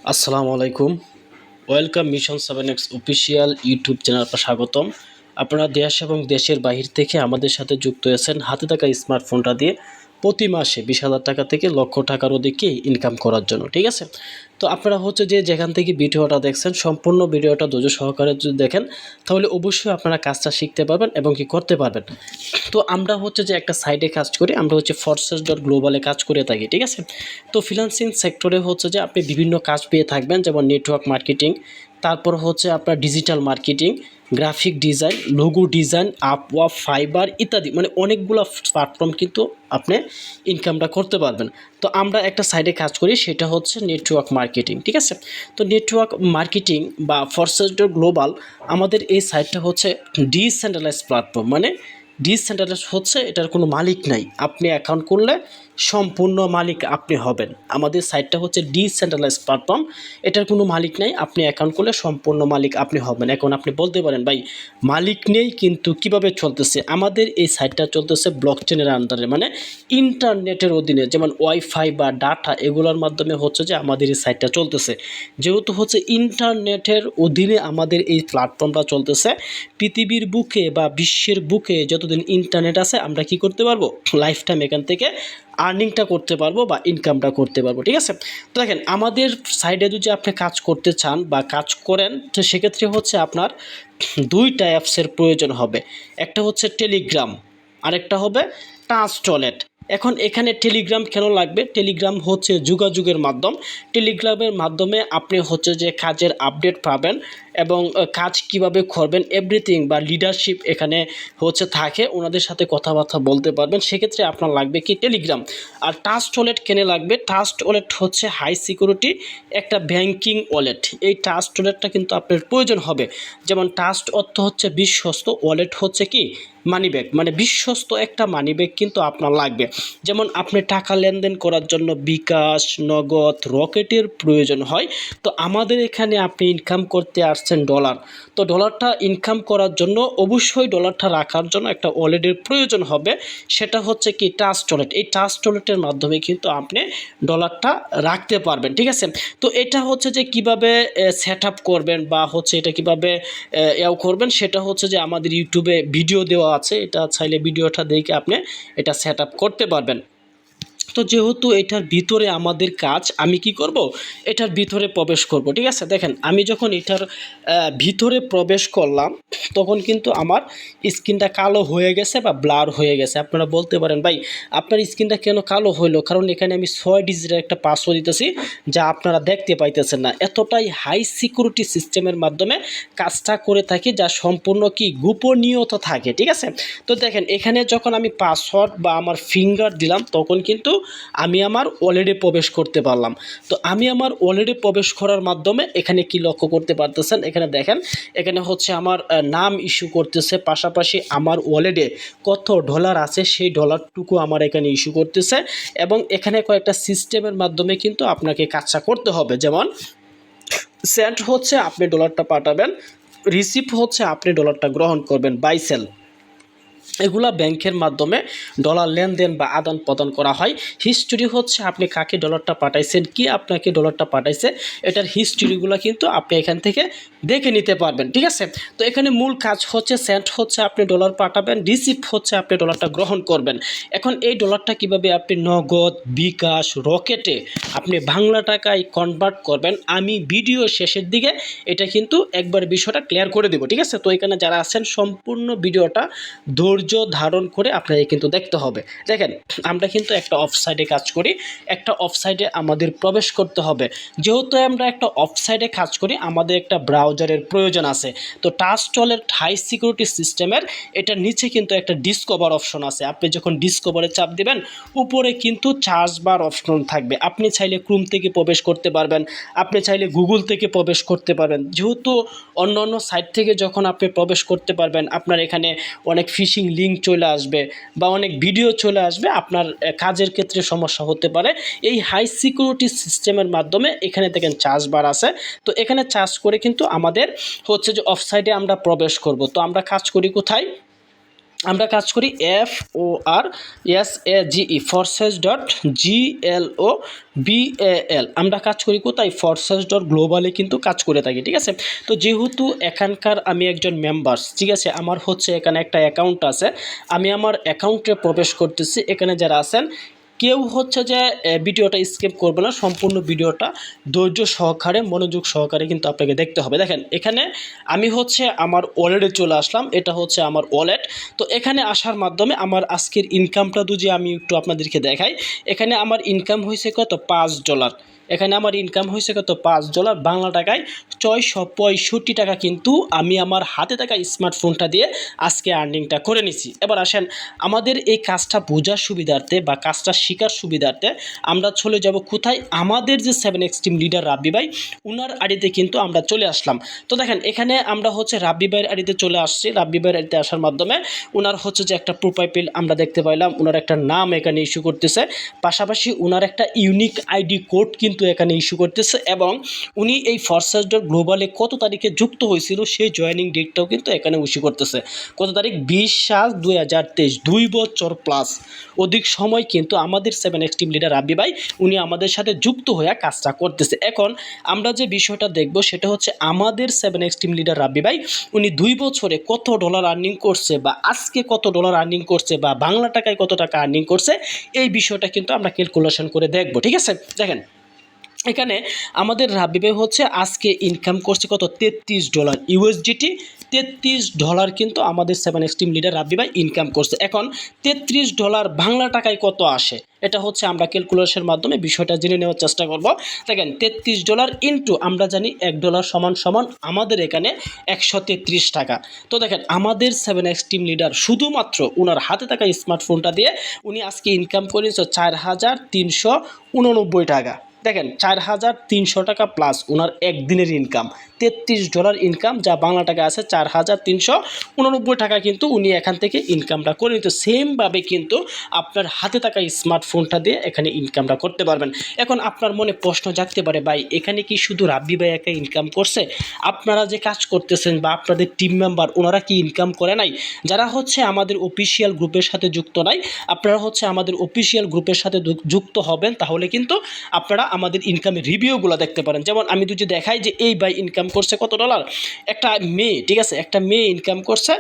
আসসালামু আলাইকুম। Welcome mission 7x official YouTube channel আপনার স্বাগতম। আপনারা দেশ এবং দেশের বাহির থেকে আমাদের সাথে যুক্ত হয়েছেন হাতে থাকা স্মার্টফোনটা দিয়ে প্রতি মাসে 20,000 টাকা থেকে লক্ষ টাকার অধিকে ইনকাম করার জন্য, ঠিক আছে? তো আপনারা যে যেখান থেকে ভিডিওটা দেখছেন সম্পূর্ণ ভিডিওটা ধৈর্য সহকারে যদি দেখেন তাহলে অবশ্যই আপনারা কাজটা শিখতে পারবেন এবং কি করতে পারবেন। তো আমরা যে একটা সাইডে কাজ করি, আমরা forces.global কাজ করে থাকি, ঠিক আছে? তো ফ্রিল্যান্সিং সেক্টরে যে আপনি বিভিন্ন কাজ পেয়ে থাকবেন, যেমন নেটওয়ার্ক মার্কেটিং, তারপর আপনার digital marketing, graphic design, logo design, Upwork, fibre ইত্যাদি, মানে অনেকগুলো প্ল্যাটফর্ম কিন্তু আপনি ইনকামটা করতে পারবেন। তো আমরা একটা সাইডে কাজ করি, সেটা নেটওয়ার্ক মার্কেটিং, ঠিক আছে? তো নেটওয়ার্ক মার্কেটিং বা forces.global আমাদের এই সাইটটা ডিসেন্ট্রালাইজ প্ল্যাটফর্ম, মানে ডিসেন্ট্রালাইজ এটার কোনো মালিক নাই। আপনি অ্যাকাউন্ট করলে সম্পূর্ণ মালিক আপনি হবেন। আমাদের সাইটটা ডিসেন্ট্রালাইজ প্ল্যাটফর্ম, এটার কোনো মালিক নাই। আপনি অ্যাকাউন্ট করলে সম্পূর্ণ মালিক আপনি হবেন। এখন আপনি বলতে পারেন, ভাই মালিক নেই কিন্তু কিভাবে চলতেছে? আমাদের এই সাইটটা চলতেছে ব্লকচেনের আন্ডারে, মানে ইন্টারনেটের অধীনে, যেমন ওয়াইফাই বা ডাটা এগুলোর মাধ্যমে যে আমাদের এই সাইটটা চলতেছে। যেহেতু ইন্টারনেটের অধীনে আমাদের এই প্ল্যাটফর্মটা চলতেছে, পৃথিবীর বুকে বা বিশ্বের বুকে যতদিন ইন্টারনেট আছে আমরা কি করতে পারবো? লাইফ টাইম এখান থেকে আর্নিংটা করতে পারবো বা ইনকামটা করতে পারবো, ঠিক আছে? তো দেখেন, আমাদের সাইডে যদি আপনি কাজ করতে চান বা কাজ করেন, তো সেক্ষেত্রে আপনার দুইটা অ্যাপসের প্রয়োজন হবে। একটা টেলিগ্রাম, আরেকটা হবে ট্রান্সটলেট। এখন এখানে টেলিগ্রাম কেন লাগবে? টেলিগ্রাম যোগাযোগের মাধ্যম। টেলিগ্রামের মাধ্যমে আপনি যে কাজের আপডেট পাবেন এবং কাজ কিভাবে করবেন এভরিথিং, বা লিডারশিপ এখানে থাকে, ওনাদের সাথে কথাবার্তা বলতে পারবেন। সেক্ষেত্রে আপনার লাগবে কি? টেলিগ্রাম। আর ট্রাস্ট ওয়ালেট কেনে লাগবে? ট্রাস্ট ওয়ালেট হাই সিকিউরিটি একটা ব্যাংকিং ওয়ালেট। এই ট্রাস্ট ওয়ালেটটা কিন্তু আপনার প্রয়োজন হবে। যেমন ট্রাস্ট অর্থ বিশ্বস্ত, ওয়ালেট কি? মানিব্যাগ, মানে বিশ্বস্ত একটা মানিব্যাগ কিন্তু আপনার লাগবে। যেমন আপনি টাকা লেনদেন করার জন্য বিকাশ, নগদ, রকেটের প্রয়োজন হয়। তো আমাদের এখানে আপনি ইনকাম করতে আসছেন ডলার। তো ডলারটা ইনকাম করার জন্য অবশ্যই ডলারটা রাখার জন্য একটা ওয়ালেটের প্রয়োজন হবে। সেটা কি? Trust wallet. এই ট্রাস্ট ওয়ালেটের মাধ্যমে কিন্তু আপনি ডলারটা রাখতে পারবেন, ঠিক আছে? তো এটা যে কিভাবে সেট আপ করবেন বা এটা কিভাবে করবেন, সেটা যে আমাদের ইউটিউবে ভিডিও দেওয়া আছে। এটা চাইলে ভিডিওটা দেখে আপনি এটা সেট আপ করতে পারবেন। তো যেহেতু এটার ভিতরে আমাদের কাজ, আমি কি করব? এটার ভিতরে প্রবেশ করব, ঠিক আছে? দেখেন, আমি যখন এটার ভিতরে প্রবেশ করলাম তখন কিন্তু আমার স্ক্রিনটা কালো হয়ে গেছে বা ব্লার হয়ে গেছে। আপনারা বলতে পারেন, ভাই আপনার স্ক্রিনটা কেন কালো হইলো? কারণ এখানে আমি 6 ডিজিটের একটা পাসওয়ার্ড দিতেছি, যা আপনারা দেখতে পাইতেছেন না। এতটাই হাই সিকিউরিটি সিস্টেমের মাধ্যমে কাজটা করে থাকি, যা সম্পূর্ণ কি? গোপনীয়তা থাকে, ঠিক আছে? তো দেখেন, এখানে যখন আমি পাসওয়ার্ড বা আমার ফিঙ্গার দিলাম তখন কিন্তু আমি আমার ওয়ালেটে প্রবেশ করতে পারলাম। তো আমি আমার ওয়ালেটে প্রবেশ করার মাধ্যমে এখানে কি লক্ষ্য করতে পারতেছেন? এখানে দেখেন, এখানে আমার নাম ইস্যু করতেছে, পাশাপাশি আমার ওয়ালেটে কত ডলার আছে সেই ডলারটুকু আমার এখানে ইস্যু করতেছে। এবং এখানে কয়েকটা সিস্টেমের মাধ্যমে কিন্তু আপনাকে কাজটা করতে হবে। যেমন সেন্ড আপনি ডলারটা পাঠাবেন, রিসিভ আপনি ডলারটা গ্রহণ করবেন, বাই সেল। এগুলা ব্যাংকের মাধ্যমে ডলার লেনদেন বা আদান প্রদান করা হয়। হিস্ট্রি আপনি কাকে ডলারটা পাঠাইছেন, কি আপনাকে ডলারটা পাঠাইছে, এটার হিস্ট্রিগুলো কিন্তু আপনি এখান থেকে দেখে নিতে পারবেন, ঠিক আছে? তো এখানে মূল কাজ সেন্ড আপনি ডলার পাঠাবেন, রিসিভ আপনি ডলারটা গ্রহণ করবেন। এখন এই ডলারটা কিভাবে আপনি নগদ, বিকাশ, রকেটে আপনি বাংলা টাকায় কনভার্ট করবেন, আমি ভিডিও শেষের দিকে এটা কিন্তু একবার বিষয়টা ক্লিয়ার করে দেব, ঠিক আছে? তো এখানে যারা আছেন সম্পূর্ণ ভিডিওটা ধৈর্য ধারণ করে আপনাকে কিন্তু দেখতে হবে। দেখেন, আমরা কিন্তু একটা অফসাইডে কাজ করি, একটা অফসাইডে আমাদের প্রবেশ করতে হবে। যেহেতু আমরা একটা অফসাইডে কাজ করি, আমাদের একটা ব্রাউজারের প্রয়োজন আছে। তো ট্রাস্ট ওয়ালেট হাই সিকিউরিটি সিস্টেমের এটার নিচে কিন্তু একটা ডিসকভার অপশন আছে। আপনি যখন ডিসকভারে চাপ দিবেন, উপরে কিন্তু চার্জ বার অপশন থাকবে। আপনি চাইলে ক্রোম থেকে প্রবেশ করতে পারবেন, আপনি চাইলে গুগল থেকে প্রবেশ করতে পারবেন। যেহেতু অন্য অন্য সাইট থেকে যখন আপনি প্রবেশ করতে পারবেন, আপনার এখানে অনেক ফিশিং লিঙ্ক চলে আসবে বা অনেক ভিডিও চলে আসবে, আপনার কাজের ক্ষেত্রে সমস্যা হতে পারে। এই হাই সিকিউরিটি সিস্টেমের মাধ্যমে এখানে দেখেন চার্জ বার আছে। তো এখানে চার্জ করে কিন্তু আমাদের যে অফসাইডে আমরা প্রবেশ করব। তো আমরা কাজ করি কোথায়? আমরা কাজ করি FORSAGE forces.GLOBAL আমরা কাজ করি কোথায় forces.global কিন্তু কাজ করে থাকি, ঠিক আছে। তো যেহেতু এখানকার আমি একজন মেম্বার্স, ঠিক আছে, আমার হচ্ছে এখানে একটা অ্যাকাউন্ট আছে, আমি আমার অ্যাকাউন্টে প্রবেশ করতেছি। এখানে যারা আছেন কেউ হচ্ছে যে ভিডিওটা স্কিপ করবে না, সম্পূর্ণ ভিডিওটা ধৈর্য সহকারে মনোযোগ সহকারে কিন্তু আপনাকে দেখতে হবে। দেখেন এখানে আমি হচ্ছে আমার ওয়ালেটে চলে আসলাম, এটা হচ্ছে আমার ওয়ালেট। তো এখানে আসার মাধ্যমে আমার আজকের ইনকামটা যদি আমি একটু আপনাদেরকে দেখাই, এখানে আমার ইনকাম হয়েছে কত $5। এখানে আমার ইনকাম হয়েছে কত $5, বাংলা টাকায় 665 টাকা কিন্তু আমি আমার হাতে থাকা স্মার্টফোনটা দিয়ে আজকে আর্নিংটা করে নিছি। এবার আসেন আমাদের এই কাজটা বোঝার সুবিধার্থে বা কাজটা শেখার সুবিধার্থে আমরা চলে যাব কোথায়, আমাদের যে 7x টিম লিডার রাব্বি ভাই উনার আইডিতে কিন্তু আমরা চলে আসলাম। তো দেখেন এখানে আমরা হচ্ছে রাব্বি ভাইয়ের আইডিতে চলে আসছি। রাব্বি ভাইয়ের আইডিতে আসার মাধ্যমে উনার হচ্ছে যে একটা প্রোফাইল আমরা দেখতে পাইলাম, উনার একটা নাম এখানে ইস্যু করতেছে, পাশাপাশি উনার একটা ইউনিক আইডি কোড কিন্তু এখানে ইস্যু করতেছে, এবং উনি এই forces.global কত তারিখে যুক্ত হয়েছিল সেই জয়েনিং ডেটটাও কিন্তু এখানে ইস্যু করতেছে। কত তারিখ? 20/7/2023, 2 বছর প্লাস অধিক সময় কিন্তু আমাদের 7x টিম লিডার রাব্বি ভাই উনি আমাদের সাথে যুক্ত হয়ে কাজটা করতেছে। এখন আমরা যে বিষয়টা দেখব সেটা হচ্ছে আমাদের 7x টিম লিডার রাব্বি ভাই উনি 2 বছরে কত ডলার আর্নিং করছে, বা আজকে কত ডলার আর্নিং করছে, বা বাংলা টাকায় কত টাকা আর্নিং করছে, এই বিষয়টা কিন্তু আমরা ক্যালকুলেশন করে দেখব, ঠিক আছে। দেখেন এখানে আমাদের রাব্বি ভাই হচ্ছে আজকে ইনকাম করছে কত $33 USDT, $33 কিন্তু আমাদের 7x টিম লিডার রাব্বি ভাই ইনকাম করছে। এখন $33 বাংলা টাকায় কত আসে, এটা হচ্ছে আমরা ক্যালকুলেশনের মাধ্যমে বিষয়টা জেনে নেওয়ার চেষ্টা করব। দেখেন $33 ইন্টু আমরা জানি $1 সমান সমান আমাদের এখানে 133 টাকা। তো দেখেন আমাদের 7x টিম লিডার শুধুমাত্র ওনার হাতে থাকা স্মার্টফোনটা দিয়ে উনি আজকে ইনকাম করেছে 4,389 টাকা। দেখেন 4,300 টাকা প্লাস ওনার একদিনের ইনকাম $33 ইনকাম, যা বাংলা টাকা আছে 4,389 টাকা কিন্তু উনি এখান থেকে ইনকামটা করে নিত। সেমভাবে কিন্তু আপনার হাতে থাকা স্মার্টফোনটা দিয়ে এখানে ইনকামটা করতে পারবেন। এখন আপনার মনে প্রশ্ন জাগতে পারে, ভাই এখানে কি শুধু রাব্বি ভাই একা ইনকাম করছে, আপনারা যে কাজ করতেছেন বা আপনাদের টিম মেম্বার ওনারা কি ইনকাম করে নাই? যারা হচ্ছে আমাদের অফিসিয়াল গ্রুপের সাথে যুক্ত নাই, আপনারা হচ্ছে আমাদের অফিসিয়াল গ্রুপের সাথে যুক্ত হবেন, তাহলে কিন্তু আপনারা আমাদের ইনকামের রিভিউগুলো দেখতে পারেন। যেমন আমি যদি দেখাই যে এই ভাই ইনকাম করছে কত ডলার, একটা মেয়ে, ঠিক আছে, একটা মেয়ে ইনকাম করছে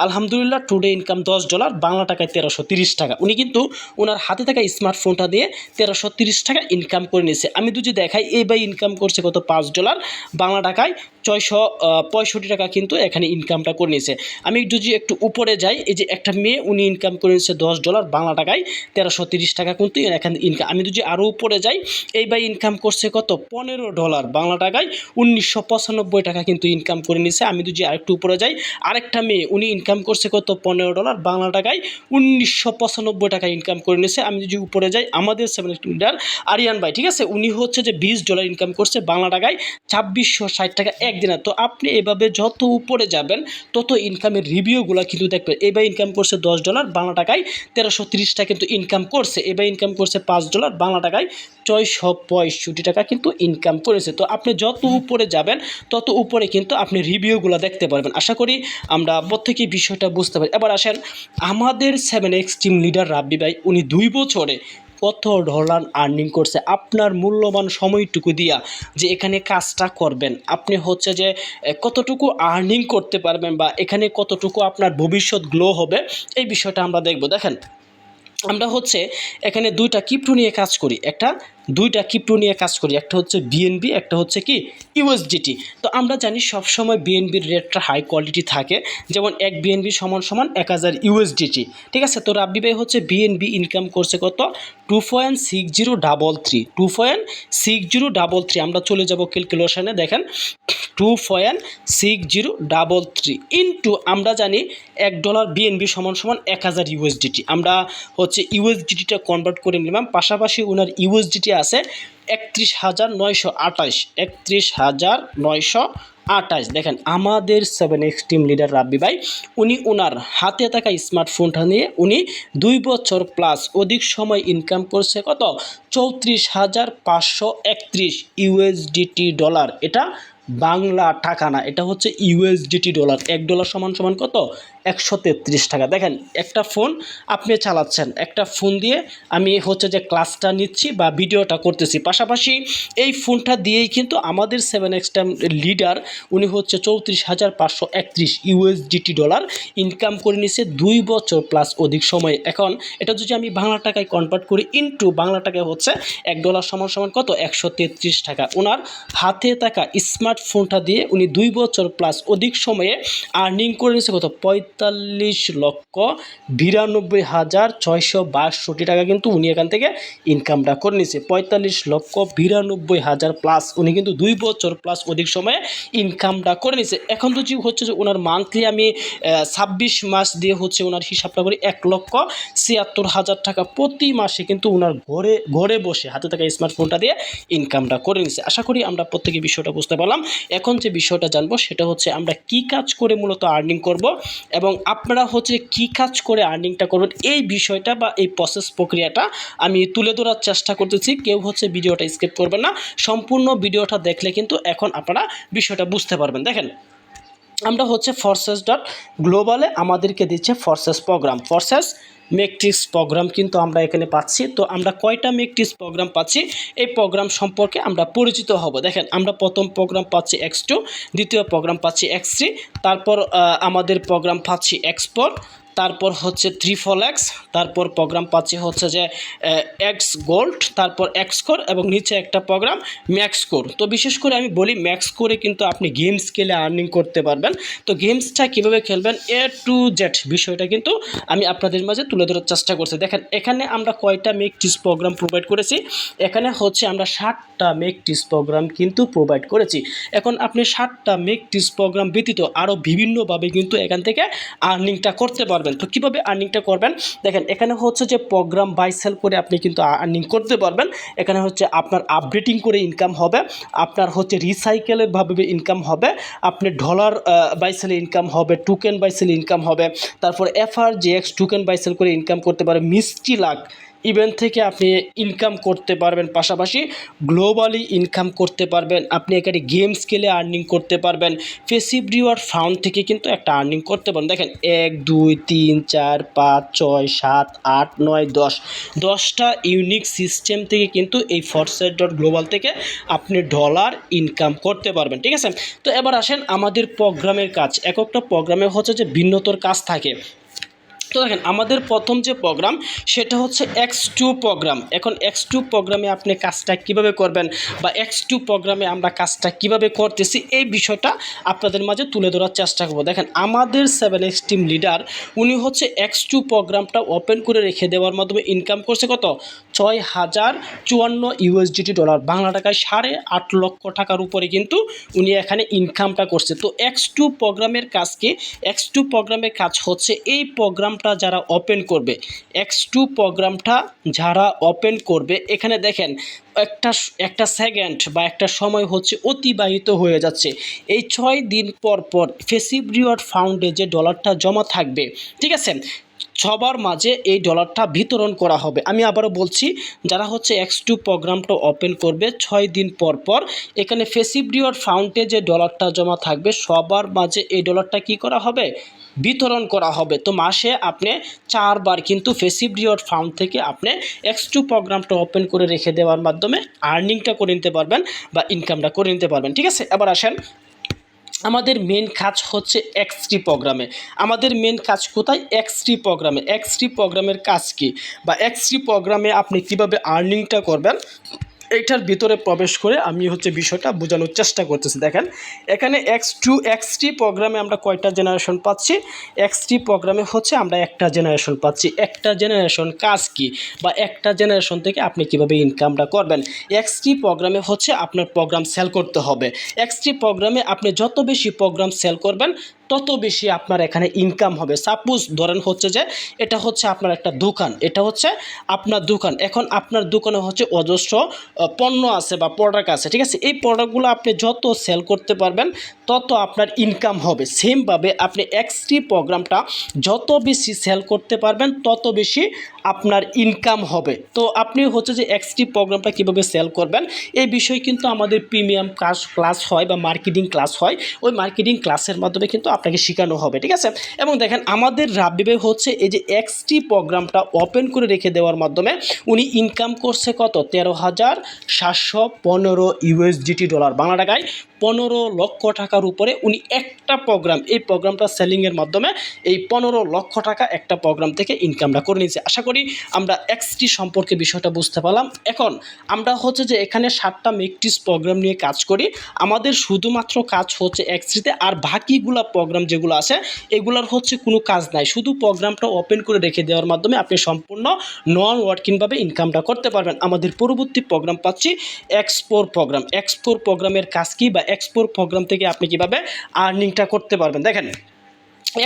আলহামদুলিল্লাহ টুডে ইনকাম $10, বাংলা টাকায় 1330 টাকা। উনি কিন্তু ওনার হাতে থাকা স্মার্টফোনটা দিয়ে 1330 টাকা ইনকাম করে নিয়েছে। আমি যদি দেখাই এই ভাই ইনকাম করছে কত $5, বাংলা টাকায় 665 টাকা কিন্তু এখানে ইনকামটা করে নিয়েছে। আমি যদি একটু উপরে যাই, এই যে একটা মেয়ে উনি ইনকাম করে নিয়েছে $10, বাংলা টাকায় 1330 টাকা কিন্তু এখানে ইনকাম। আমি যদি আরও উপরে যাই, এই ভাই ইনকাম করছে কত $15, বাংলা টাকায় 1995 টাকা কিন্তু ইনকাম করে নিয়েছে। আমি যদি আরেকটু উপরে যাই, আরেকটা মেয়ে উনি ইনকাম করছে কত $15, বাংলা টাকায় 1995 টাকা ইনকাম করে নিয়েছে। আমি যদি উপরে যাই, আমাদের 7x লিডার আরিয়ান ভাই, ঠিক আছে, উনি হচ্ছে যে $20 ইনকাম করছে, বাংলা টাকায় 2660 টাকা একদিনে। তো আপনি এভাবে যত উপরে যাবেন তত ইনকামের রিভিউগুলো কিন্তু দেখবেন। এবার ইনকাম করছে $10, বাংলা টাকায় 1330 টাকা কিন্তু ইনকাম করছে। এবার ইনকাম করছে $5, বাংলা টাকায় 665 টাকা কিন্তু ইনকাম করেছে। তো আপনি যত উপরে যাবেন তত উপরে কিন্তু আপনি রিভিউগুলো দেখতে পারবেন। আশা করি আমরা প্রত্যেকেই বিষয়টা বুঝতে পারি। এবার আসেন আমাদের 7x টিম লিডার রাব্বি ভাই উনি 2 বছরে কত ডলার আর্নিং করছে, আপনার মূল্যবান সময়টুকু দিয়া যে এখানে কাজটা করবেন, আপনি হচ্ছে যে কতটুকু আর্নিং করতে পারবেন, বা এখানে কতটুকু আপনার ভবিষ্যৎ গ্লো হবে, এই বিষয়টা আমরা দেখব। দেখেন আমরা হচ্ছে এখানে দুইটা ক্রিপ্টো নিয়ে কাজ করি, একটা হচ্ছে বিএনবি, একটা হচ্ছে কি ইউএসডিটি। তো আমরা জানি সবসময় বিএনবির রেটটা হাই কোয়ালিটি থাকে, যেমন এক বিএনবি সমান সমান 1000 ইউএসডিটি, ঠিক আছে। তো রাব্বি ভাই হচ্ছে বিএনবি ইনকাম করছে কত 2.6033। আমরা চলে যাব ক্যালকুলেশনে। দেখেন 2.6033 ইন্টু আমরা জানি $1 বিএনবি সমান সমান 1000 ইউএসডিটি। আমরা হচ্ছে ইউএসডিটিটা কনভার্ট করে নিলাম, পাশাপাশি ওনার ইউএসডিটি আছে 31,928। দেখেন আমাদের 7x টিম লিডার রাব্বি ভাই উনি ওনার হাতে থাকা স্মার্টফোনটা নিয়ে উনি 2 বছর প্লাস অধিক সময় ইনকাম করছে কত 34,531 ইউএসডিটি ডলার। এটা বাংলা টাকা না, এটা হচ্ছে ইউএসডিটি ডলার। $1 সমান সমান কত 133 টাকা। দেখেন একটা ফোন আপনি চালাচ্ছেন, একটা ফোন দিয়ে আমি হচ্ছে যে ক্লাসটা নিচ্ছি বা ভিডিওটা করতেছি, পাশাপাশি এই ফোনটা দিয়েই কিন্তু আমাদের 7x টাইম লিডার উনি হচ্ছে 34,531 ইউএসডিটি ডলার ইনকাম করে নিছে 2 বছর প্লাস অধিক সময়ে। এখন এটা যদি আমি বাংলা টাকায় কনভার্ট করি ইনটু বাংলা টাকায় হচ্ছে $1 সমান সমান কত, 133 টাকা। ওনার হাতে থাকা স্মার্টফোনটা দিয়ে উনি 2 বছর প্লাস অধিক সময়ে আর্নিং করে নিচ্ছে কত, 45,92,662 টাকা কিন্তু উনি এখান থেকে ইনকামটা করে নিচ্ছে। 45,92,000 প্লাস উনি কিন্তু 2 বছর প্লাস অধিক সময়ে ইনকামটা করে নিচ্ছে। এখন তো যে হচ্ছে যে ওনার মান্থলি আমি 26 মাস দিয়ে হচ্ছে ওনার হিসাবটা করি, 1,76,000 টাকা প্রতি মাসে কিন্তু ওনার ঘরে বসে হাতে থাকা স্মার্টফোনটা দিয়ে ইনকামটা করে নিচ্ছে। আশা করি আমরা প্রত্যেকে বিষয়টা বুঝতে পারলাম। এখন যে বিষয়টা জানবো সেটা হচ্ছে আমরা কি কাজ করে মূলত আর্নিং করব এবং আপনারা হচ্ছে কি কাজ করে আর্নিংটা করবেন, এই বিষয়টা বা এই প্রসেস প্রক্রিয়াটা আমি তুলে ধরার চেষ্টা করতেছি। কেউ হচ্ছে ভিডিওটা স্কিপ করবেন না, সম্পূর্ণ ভিডিওটা দেখলে কিন্তু এখন আপনারা বিষয়টা বুঝতে পারবেন। দেখেন আমরা হচ্ছে Forces.global আমাদেরকে দিচ্ছে forces program, forces matrix program কিন্তু আমরা এখানে পাচ্ছি। তো আমরা কয়টা মেট্রিক্স প্রোগ্রাম পাচ্ছি এই প্রোগ্রাম সম্পর্কে আমরা পরিচিত হব। দেখেন আমরা প্রথম প্রোগ্রাম পাচ্ছি X2, দ্বিতীয় প্রোগ্রাম পাচ্ছি X3, তারপর আমাদের প্রোগ্রাম পাচ্ছি X4, তারপর হচ্ছে 3folex, তারপর প্রোগ্রাম পাচ্ছি হচ্ছে যে X গোল্ড, তারপর Xcore এবং নিচে একটা প্রোগ্রাম ম্যাক্সকোর। তো বিশেষ করে আমি বলি ম্যাক্সকোরে কিন্তু আপনি গেমস খেলে আর্নিং করতে পারবেন। তো গেমসটা কীভাবে খেলবেন A to Z বিষয়টা কিন্তু আমি আপনাদের মাঝে তুলে ধরার চেষ্টা করছি। দেখেন এখানে আমরা কয়টা মেকটিস প্রোগ্রাম প্রোভাইড করেছি, এখানে হচ্ছে আমরা 60টা মেকটিস প্রোগ্রাম কিন্তু প্রোভাইড করেছি। এখন আপনি 60টা মেকটিস প্রোগ্রাম ব্যতীত আরও বিভিন্নভাবে কিন্তু এখান থেকে আর্নিংটা করতে পারবেন। তো কীভাবে আর্নিংটা করবেন, দেখেন এখানে হচ্ছে যে প্রোগ্রাম বাই সেল করে আপনি কিন্তু আর্নিং করতে পারবেন। এখানে হচ্ছে আপনার আপডেটিং করে ইনকাম হবে, আপনার হচ্ছে রিসাইকেলের ভাবে ইনকাম হবে, আপনি ডলার বাই সেলে ইনকাম হবে, টোকেন বাই সেলে ইনকাম হবে, তারপর FRGX টোকেন বাই সেল করে ইনকাম করতে পারে, মিষ্টি লাখ ইভেন্ট থেকে আপনি ইনকাম করতে পারবেন, পাশাপাশি গ্লোবালি ইনকাম করতে পারবেন। আপনি এখানে গেমস খেলে আর্নিং করতে পারবেন, ফেসিভ রিওয়ার্ড ফাউন্ড থেকে কিন্তু একটা আর্নিং করতে পারেন। দেখেন 1 2 3 4 5 6 7 8 9 10 10টা ইউনিক সিস্টেম থেকে কিন্তু এই Forces.global থেকে আপনি ডলার ইনকাম করতে পারবেন। ঠিক আছে, তো এবার আসেন আমাদের প্রোগ্রামের কাজ। এক একটা প্রোগ্রামে হচ্ছে যে ভিন্নতর কাজ থাকে। তো দেখেন আমাদের প্রথম যে প্রোগ্রাম সেটা হচ্ছে X2 প্রোগ্রাম। এখন X2 প্রোগ্রামে আপনি কাজটা কিভাবে করবেন বা X2 প্রোগ্রামে আমরা কাজটা কিভাবে করতেছি এই বিষয়টা আপনাদের মাঝে তুলে ধরার চেষ্টা করব। দেখেন আমাদের 7x টিম লিডার উনি হচ্ছে X2 প্রোগ্রামটা ওপেন করে রেখে দেওয়ার মাধ্যমে ইনকাম করছে কত, 6,054 ইউএসডিটি ডলার, বাংলা টাকায় 8.5 লক্ষ টাকার উপরে কিন্তু উনি এখানে ইনকামটা করছে। তো X2 প্রোগ্রামের কাজ কি, X2 প্রোগ্রামের কাজ হচ্ছে এই প্রোগ্রাম যারা ওপেন করবে, X2 প্রোগ্রামটা যারা ওপেন করবে, এখানে দেখেন একটা সেকেন্ড বা একটা সময় হচ্ছে অতিবাহিত হয়ে যাচ্ছে। এই 6 দিন পর পর ফেসিভ রিওয়ার্ড ফাউন্ডে যে ডলারটা জমা থাকবে, ঠিক আছে, সবার মাঝে এই ডলারটা বিতরণ করা হবে। আমি আবারও বলছি, যারা হচ্ছে X2 প্রোগ্রামটা ওপেন করবে 6 দিন পর পর এখানে ফেসিভ রিওয়ার্ড ফাউন্ডে যে ডলারটা জমা থাকবে সবার মাঝে এই ডলারটা কি করা হবে, বিতরণ করা হবে। তো মাসে আপনি 4 বার কিন্তু ফেসিভ রিওয়ার্ড ফাউন্ড থেকে আপনি X2 প্রোগ্রামটা ওপেন করে রেখে দেওয়ার মাধ্যমে আর্নিংটা করে নিতে পারবেন বা ইনকামটা করে নিতে পারবেন। ঠিক আছে, এবার আসেন আমাদের মেন কাজ হচ্ছে X3 প্রোগ্রামে। আমাদের মেন কাজ কোথায়, X3 প্রোগ্রামে। X3 প্রোগ্রামের কাজ কি বা X3 প্রোগ্রামে আপনি কিভাবে আর্নিংটা করবেন এইটার ভিতরে প্রবেশ করে আমি হচ্ছে বিষয়টা বোঝানোর চেষ্টা করতেছি। দেখেন এখানে X3 প্রোগ্রামে আমরা কয়টা জেনারেশন পাচ্ছি, X3 প্রোগ্রামে হচ্ছে আমরা একটা জেনারেশন পাচ্ছি। একটা জেনারেশন কাজ কি বা একটা জেনারেশন থেকে আপনি কিভাবে ইনকামটা করবেন। X3 প্রোগ্রামে হচ্ছে আপনার প্রোগ্রাম সেল করতে হবে। X3 প্রোগ্রামে আপনি যত বেশি প্রোগ্রাম সেল করবেন তত বেশি আপনার এখানে ইনকাম হবে। সাপোজ ধরেন হচ্ছে যে এটা হচ্ছে আপনার একটা দোকান, এটা হচ্ছে আপনার দোকান। এখন আপনার দোকানে হচ্ছে অজস্র পণ্য আছে বা প্রোডাক্ট আছে, ঠিক আছে, এই প্রোডাক্টগুলো আপনি যত সেল করতে পারবেন তত আপনার ইনকাম হবে। সেমভাবে আপনি X3 প্রোগ্রামটা যত বেশি সেল করতে পারবেন তত বেশি আপনার ইনকাম হবে। তো আপনি হচ্ছে যে X3 প্রোগ্রামটা কীভাবে সেল করবেন এই বিষয়ে কিন্তু আমাদের প্রিমিয়াম ক্লাস হয় বা মার্কেটিং ক্লাস হয়। ওই মার্কেটিং ক্লাসের মাধ্যমে কিন্তু আপনাকে শেখানো হবে, ঠিক আছে। এবং দেখেন আমাদের রাব্বি ভাই হচ্ছে এই যে এক্সটি প্রোগ্রামটা ওপেন করে রেখে দেওয়ার মাধ্যমে উনি ইনকাম করছে কত 13,715 ইউএসডিটি ডলার, বাংলা টাকায় 15 লক্ষ টাকার উপরে উনি একটা প্রোগ্রাম, এই প্রোগ্রামটা সেলিংয়ের মাধ্যমে এই 15 লক্ষ টাকা একটা প্রোগ্রাম থেকে ইনকামটা করে নিয়েছে। আশা করি আমরা এক্সটি সম্পর্কে বিষয়টা বুঝতে পারলাম। এখন আমরা হচ্ছে যে এখানে 7টা মেকটিস প্রোগ্রাম নিয়ে কাজ করি, আমাদের শুধুমাত্র কাজ হচ্ছে এক্সটিতে, আর বাকিগুলা প্রোগ্রাম যেগুলো আছে এগুলোর হচ্ছে কোনো কাজ নাই, শুধু প্রোগ্রামটা ওপেন করে রেখে দেওয়ার মাধ্যমে আপনি সম্পূর্ণ নন ওয়ার্কিংভাবে ইনকামটা করতে পারবেন। আমাদের পরবর্তী প্রোগ্রাম পাচ্ছি এক্সপোর প্রোগ্রাম। এক্সপোর প্রোগ্রামের কাজ কি বা এক্সপোর প্রোগ্রাম থেকে আপনি কিভাবে আর্নিংটা করতে পারবেন। দেখেন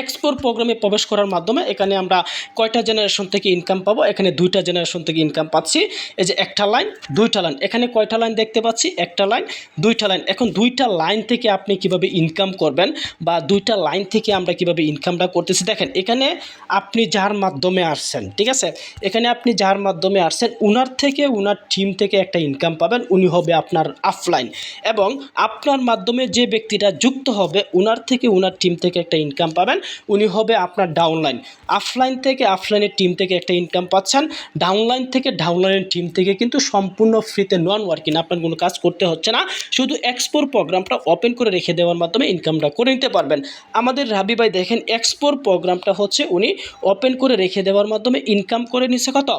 এক্সপোর প্রোগ্রামে প্রবেশ করার মাধ্যমে এখানে আমরা কয়টা জেনারেশন থেকে ইনকাম পাবো, এখানে 2টা জেনারেশন থেকে ইনকাম পাচ্ছি। এই যে একটা লাইন 2টা লাইন, এখানে কয়টা লাইন দেখতে পাচ্ছি, একটা লাইন 2টা লাইন। এখন 2টা লাইন থেকে আপনি কিভাবে ইনকাম করবেন বা 2টা লাইন থেকে আমরা কিভাবে ইনকামটা করতেছি, দেখেন এখানে আপনি যার মাধ্যমে আসছেন, ঠিক আছে, এখানে আপনি যার মাধ্যমে আসছেন উনার থেকে উনার টিম থেকে একটা ইনকাম পাবেন, উনি হবে আপনার অফলাইন। এবং আপনার মাধ্যমে যে ব্যক্তিটা যুক্ত হবে উনার থেকে উনার টিম থেকে একটা ইনকাম পাবেন, উনি হবে আপনার ডাউনলাইন। অফলাইন থেকে অফলাইনের টিম থেকে একটা ইনকাম পাচ্ছেন, ডাউনলাইন থেকে ডাউনলাইনের টিম থেকে কিন্তু সম্পূর্ণ ফ্রিতে নন ওয়ার্কিং, আপনার কোনো কাজ করতে হচ্ছে না, শুধু এক্সপোর প্রোগ্রামটা ওপেন করে রেখে দেওয়ার মাধ্যমে ইনকামটা করে নিতে পারবেন। আমাদের রাবি ভাই দেখেন এক্সপোর প্রোগ্রামটা হচ্ছে উনি ওপেন করে রেখে দেওয়ার মাধ্যমে ইনকাম করে নিচ্ছে কত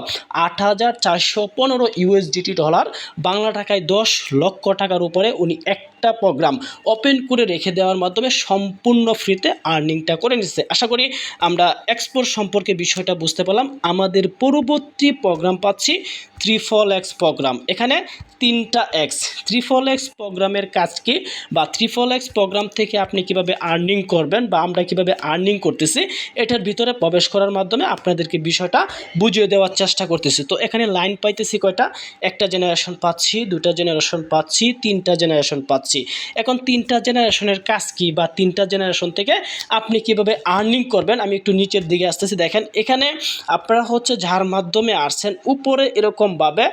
8,415 ইউএসডিটি ডলার, বাংলা টাকায় 10 লক্ষ টাকার উপরে উনি একটা প্রোগ্রাম ওপেন করে রেখে দেওয়ার মাধ্যমে সম্পূর্ণ ফ্রিতে আর্নিংটা করে নিচ্ছে। আশা করি আমরা এক্সপোর্ট সম্পর্কে বিষয়টা বুঝতে পারলাম। আমাদের পরবর্তী প্রোগ্রাম পাচ্ছি XXX প্রোগ্রাম। এখানে 3টা এক্স, XXX প্রোগ্রামের কাজ কি বা XXX প্রোগ্রাম থেকে আপনি কিভাবে আর্নিং করবেন বা আমরা কিভাবে আর্নিং করতেছি এটার ভিতরে প্রবেশ করার মাধ্যমে আপনাদেরকে বিষয়টা বুঝিয়ে দেওয়ার চেষ্টা করতেছি। তো এখানে লাইন পাইতেছি কয়টা, একটা জেনারেশন পাচ্ছি, 2টা জেনারেশন পাচ্ছি, 3টা জেনারেশন পাচ্ছি। এখন 3টা জেনারেশনের কাজ কি বা 3টা জেনারেশন থেকে আপনি কিভাবে আর্নিং করবেন, আমি একটু নিচের দিকে আসতেছি। দেখেন এখানে আপনারা হচ্ছে যার মাধ্যমে আসছেন উপরে এরকমভাবে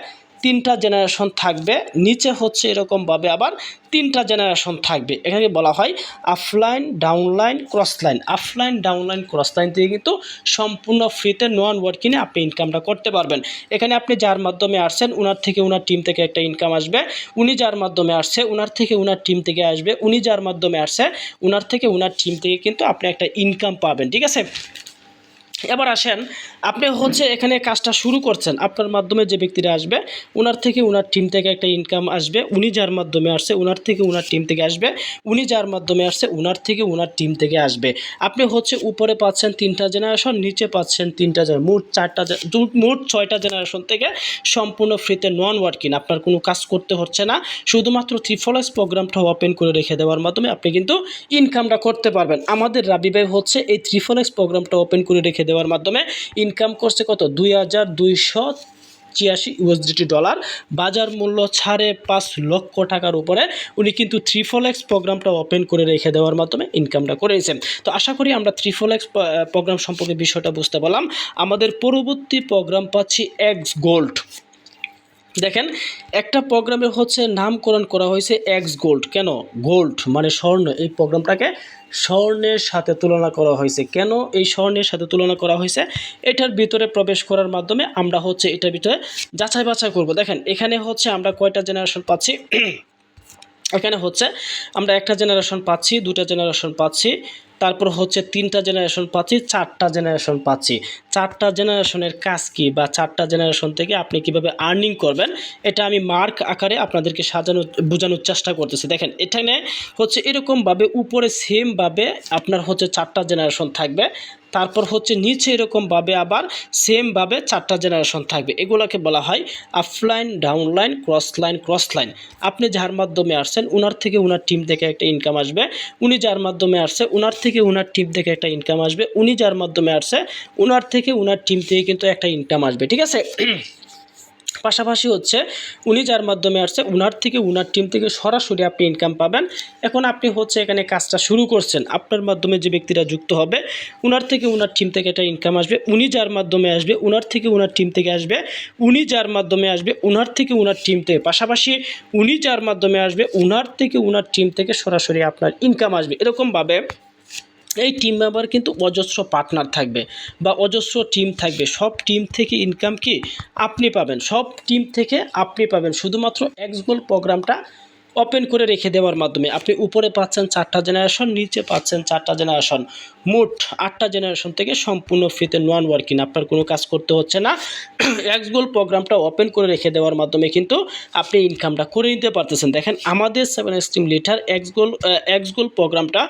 3টা জেনারেশন থাকবে, নিচে হচ্ছে এরকমভাবে আবার 3টা জেনারেশন থাকবে। এখানে বলা হয় অফলাইন ডাউনলাইন ক্রসলাইন। অফলাইন ডাউনলাইন ক্রসলাইন থেকে কিন্তু সম্পূর্ণ ফ্রিতে নন ওয়ার্কিংয়ে আপনি ইনকামটা করতে পারবেন। এখানে আপনি যার মাধ্যমে আসছেন উনার থেকে উনার টিম থেকে একটা ইনকাম আসবে, উনি যার মাধ্যমে আসছে উনার থেকে উনার টিম থেকে আসবে, উনি যার মাধ্যমে আসছে উনার থেকে উনার টিম থেকে কিন্তু আপনি একটা ইনকাম পাবেন, ঠিক আছে। এবার আসেন আপনি হচ্ছে এখানে কাজটা শুরু করছেন, আপনার মাধ্যমে যে ব্যক্তিরা আসবে ওনার থেকে ওনার টিম থেকে একটা ইনকাম আসবে, উনি যার মাধ্যমে আসছে ওনার থেকে ওনার টিম থেকে আসবে, উনি যার মাধ্যমে আসছে ওনার থেকে ওনার টিম থেকে আসবে। আপনি হচ্ছে উপরে পাচ্ছেন 3টা জেনারেশন, নিচে পাচ্ছেন 3টা, মোট 6টা জেনারেশন থেকে সম্পূর্ণ ফ্রিতে নন ওয়ার্কিং, আপনার কোনো কাজ করতে হচ্ছে না, শুধুমাত্র XXX প্রোগ্রামটা ওপেন করে রেখে দেওয়ার মাধ্যমে আপনি কিন্তু ইনকামটা করতে পারবেন। আমাদের রাবি ভাই হচ্ছে এই XXX প্রোগ্রামটা ওপেন করে রেখে দেওয়ার মাধ্যমে ইনকাম করছে কত 2,286 ইউএসডিটি ডলার, বাজার মূল্য 5.5 লক্ষ টাকার উপরে উনি কিন্তু XXX প্রোগ্রামটা ওপেন করে রেখে দেওয়ার মাধ্যমে ইনকামটা করেছেন। তো আশা করি আমরা XXX প্রোগ্রাম সম্পর্কে বিষয়টা বুঝতে পারলাম। আমাদের পরবর্তী প্রোগ্রাম পাচ্ছি এক্স গোল্ড। দেখেন একটা প্রোগ্রামে হচ্ছে নামকরণ করা হয়েছে এক্স গোল্ড। কেন গোল্ড মানে স্বর্ণ, এই প্রোগ্রামটাকে স্বর্ণের সাথে তুলনা করা হয়েছে। কেন এই স্বর্ণের সাথে তুলনা করা হয়েছে এটার ভিতরে প্রবেশ করার মাধ্যমে আমরা হচ্ছে এটার ভিতরে যাচাই বাছাই করব। দেখেন এখানে হচ্ছে আমরা কয়টা জেনারেশন পাচ্ছি, এখানে হচ্ছে আমরা একটা জেনারেশন পাচ্ছি, 2টা জেনারেশন পাচ্ছি, তারপর হচ্ছে 3টা জেনারেশন পাচ্ছি, 4টা জেনারেশন পাচ্ছি। 4টা জেনারেশনের কাজ কি বা 4টা জেনারেশন থেকে আপনি কিভাবে আর্নিং করবেন এটা আমি মার্ক আকারে আপনাদেরকে বোঝানোর চেষ্টা করতেছি। দেখেন এখানে হচ্ছে এরকমভাবে উপরে সেমভাবে আপনার হচ্ছে 4টা জেনারেশন থাকবে, তারপর হচ্ছে নিচে এরকমভাবে আবার সেমভাবে 4টা জেনারেশন থাকবে। এগুলোকে বলা হয় অফলাইন ডাউনলাইন ক্রসলাইন। আপনি যার মাধ্যমে আসছেন ওনার থেকে ওনার টিম থেকে একটা ইনকাম আসবে, উনি যার মাধ্যমে আসছে ওনার থেকে ওনার টিম থেকে একটা ইনকাম আসবে, উনি যার মাধ্যমে আসছে ওনার থেকে ওনার টিম থেকে কিন্তু একটা ইনকাম আসবে, ঠিক আছে। পাশাপাশি হচ্ছে উনি যার মাধ্যমে আসছে ওনার থেকে ওনার টিম থেকে সরাসরি আপনি ইনকাম পাবেন। এখন আপনি হচ্ছে এখানে কাজটা শুরু করছেন, আপনার মাধ্যমে যে ব্যক্তিরা যুক্ত হবে ওনার থেকে ওনার টিম থেকে একটা ইনকাম আসবে, উনি যার মাধ্যমে আসবে ওনার থেকে ওনার টিম থেকে আসবে, উনি যার মাধ্যমে আসবে ওনার থেকে ওনার টিম থেকে, পাশাপাশি উনি যার মাধ্যমে আসবে ওনার থেকে ওনার টিম থেকে সরাসরি আপনার ইনকাম আসবে। এরকমভাবে এই টিম মেম্বার কিন্তু অজস্র পার্টনার থাকবে বা অজস্র টিম থাকবে। সব টিম থেকে ইনকাম কি আপনি পাবেন, সব টিম থেকে আপনি পাবেন শুধুমাত্র এক্সগোল প্রোগ্রামটা ওপেন করে রেখে দেওয়ার মাধ্যমে। আপনি উপরে পাচ্ছেন 4টা জেনারেশন, নিচে পাচ্ছেন 4টা জেনারেশন, মোট 8টা জেনারেশন থেকে সম্পূর্ণ ফ্রিতে নন ওয়ার্কিং, আপনার কোনো কাজ করতে হচ্ছে না। এক্সগোল প্রোগ্রামটা ওপেন করে রেখে দেওয়ার মাধ্যমে কিন্তু আপনি ইনকামটা করে নিতে পারতেছেন। দেখেন আমাদের 7 স্ট্রিম লিটার এক্সগোল প্রোগ্রামটা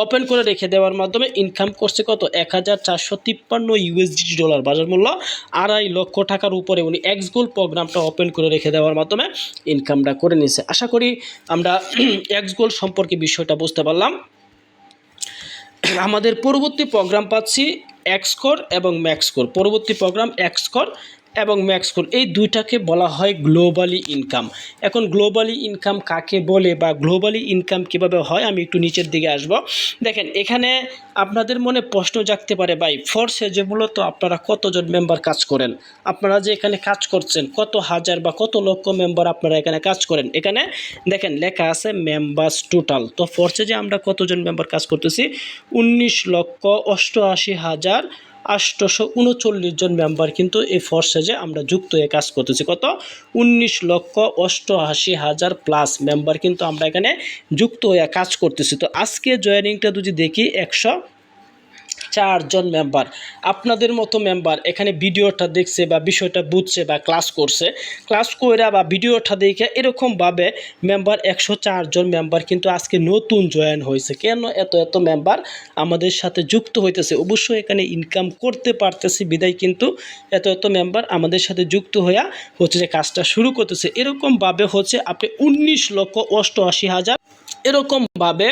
ওপেন করে রেখে দেওয়ার মাধ্যমে ইনকাম করছে কত, 1453 ইউএসডি ডলার, বাজার মূল্য 2.5 লক্ষ টাকার উপরে উনি এক্সগোল প্রোগ্রামটা ওপেন করে রেখে দেওয়ার মাধ্যমে ইনকামটা করে নিছে। আশা করি আমরা এক্সগোল সম্পর্কে বিষয়টা বুঝতে পারলাম। আমাদের পরবর্তী প্রোগ্রাম পাচ্ছি এক্সকোর এবং ম্যাক্সকোর। পরবর্তী প্রোগ্রাম এক্সকোর এবং ম্যাক্সকোর, এই দুইটাকে বলা হয় গ্লোবালি ইনকাম। এখন গ্লোবালি ইনকাম কাকে বলে বা গ্লোবালি ইনকাম কিভাবে হয়, আমি একটু নিচের দিকে আসব। দেখেন এখানে আপনাদের মনে প্রশ্ন জাগতে পারে, ভাই ফোর্সে যে মূলত আপনারা কতজন মেম্বার কাজ করেন, আপনারা যে এখানে কাজ করছেন কত হাজার বা কত লক্ষ মেম্বার আপনারা এখানে কাজ করেন। এখানে দেখেন লেখা আছে মেম্বার্স টোটাল। তো ফোর্সে যে আমরা কতজন মেম্বার কাজ করতেছি, 19,88,839 জন মেম্বার কিন্তু এই ফোর্সে যে আমরা যুক্ত হয়ে কাজ করতেছি। কত, 19,88,000 প্লাস মেম্বার কিন্তু আমরা এখানে যুক্ত হয়ে কাজ করতেছি। তো আজকে জয়েনিংটা যদি দেখি 104 জন মেম্বার, আপনাদের মতো মেম্বার এখানে ভিডিওটা দেখছে বা বিষয়টা বুঝছে বা ক্লাস করছে, ক্লাস করে বা ভিডিওটা দেখে এরকমভাবে মেম্বার 104 জন মেম্বার কিন্তু আজকে নতুন জয়েন হয়েছে। কেন এত মেম্বার আমাদের সাথে যুক্ত হইতেছে, অবশ্যই এখানে ইনকাম করতে পারতেছি বিদায় কিন্তু এত মেম্বার আমাদের সাথে যুক্ত হইয়া হচ্ছে যে কাজটা শুরু করতেছে। এরকমভাবে হচ্ছে আপনি 19,88,000 এরকমভাবে